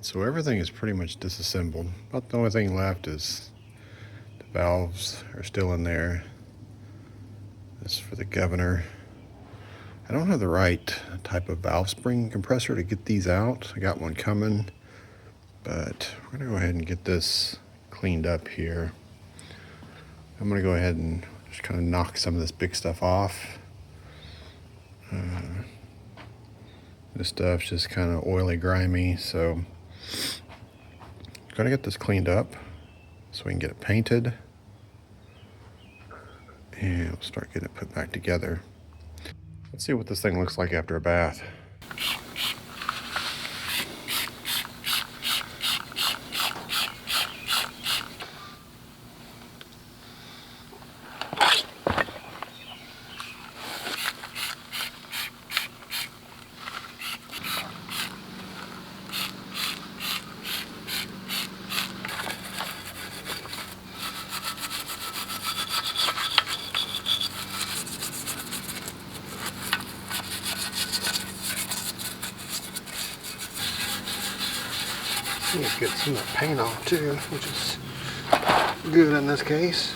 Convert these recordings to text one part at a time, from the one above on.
So everything is pretty much disassembled. About the only thing left is the valves are still in there. This is for the governor. I don't have the right type of valve spring compressor to get these out. I got one coming, but we're gonna go ahead and get this cleaned up here. I'm gonna go ahead and just kind of knock some of this big stuff off. This stuff's just kind of oily, grimy, so I'm gonna get this cleaned up so we can get it painted, and we'll start getting it put back together. Let's see what this thing looks like after a bath. You get some of the paint off too, which is good in this case.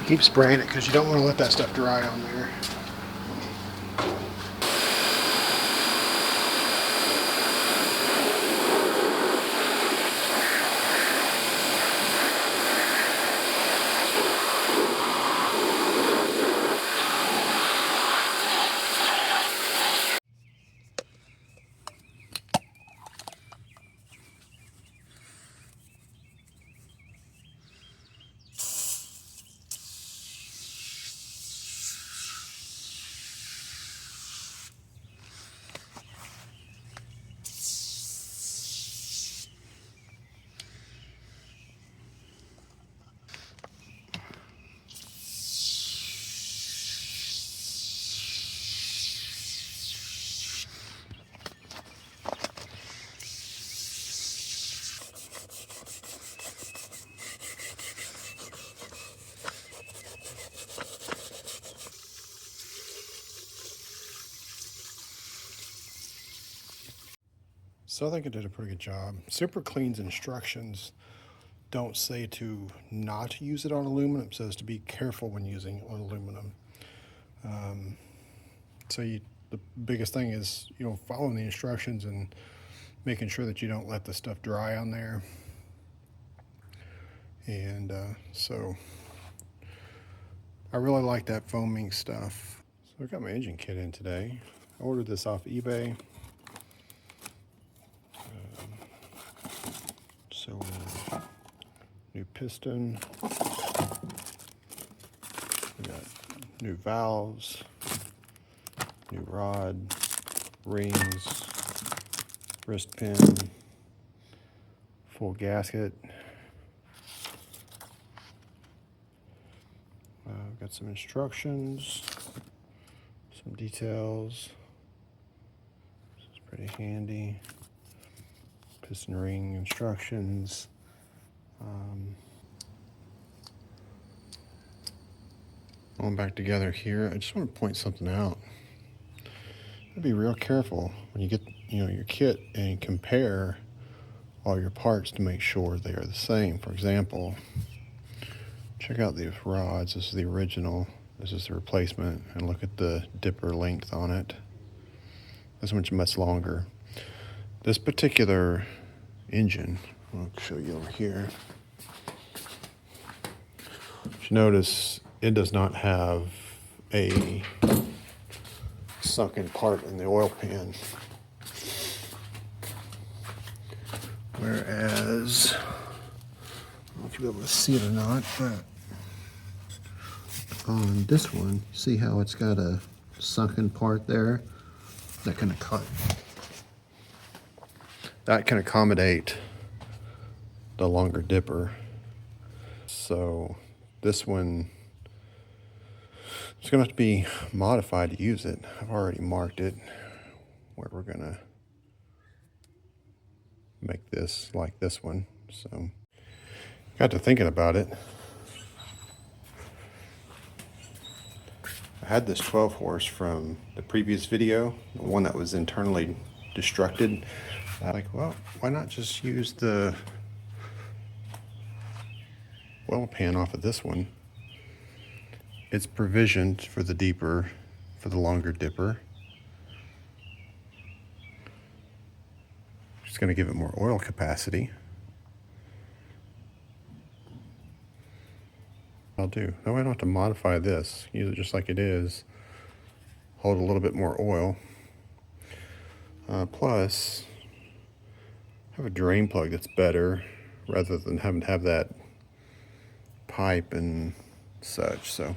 Keep spraying it because you don't want to let that stuff dry on there. So I think I did a pretty good job. Super Clean's instructions don't say to not use it on aluminum. It says to be careful when using on aluminum. The biggest thing is, following the instructions and making sure that you don't let the stuff dry on there. And so I really like that foaming stuff. So I got my engine kit in today. I ordered this off eBay. So new piston, we got new valves, new rod, rings, wrist pin, full gasket. We've got some instructions, some details. This is pretty handy. Piston ring instructions. Going back together here, I just want to point something out. Be real careful when you get your kit and compare all your parts to make sure they are the same. For example, check out these rods. This is the original. This is the replacement. And look at the dipper length on it. This one's much longer. This particular engine, I'll show you over here. If you notice, it does not have a sunken part in the oil pan. Whereas, I don't know if you'll be able to see it or not, but on this one, see how it's got a sunken part there? That can accommodate the longer dipper. So this one, it's gonna have to be modified to use it. I've already marked it where we're gonna make this like this one. So got to thinking about it. I had this 12 horse from the previous video, the one that was internally destructed. Like, well, why not just use the oil pan off of this one? It's provisioned for the deeper, for the longer dipper. Just going to give it more oil capacity. I'll do. That way I don't have to modify this. Use it just like it is. Hold a little bit more oil. Plus, I have a drain plug that's better rather than having to have that pipe and such. So,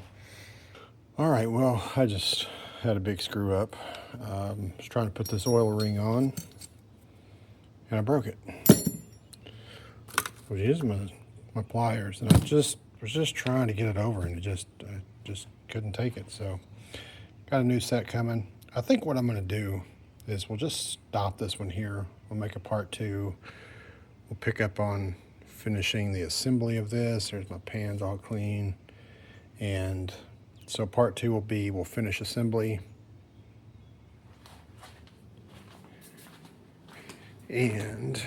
all right, well, I just had a big screw up. I was trying to put this oil ring on and I broke it. I was using my pliers and I was just trying to get it over and I just couldn't take it. So got a new set coming. I think what I'm going to do is we'll just stop this one here. We'll make a part 2. We'll pick up on finishing the assembly of this. There's my pans all clean. And so part 2 will be, we'll finish assembly. And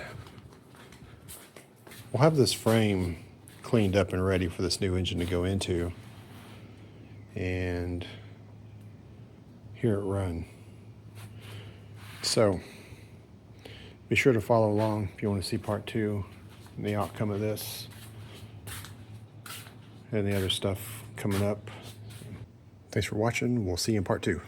we'll have this frame cleaned up and ready for this new engine to go into and hear it run. So be sure to follow along if you want to see part 2 and the outcome of this and the other stuff coming up. Thanks for watching. We'll see you in part 2.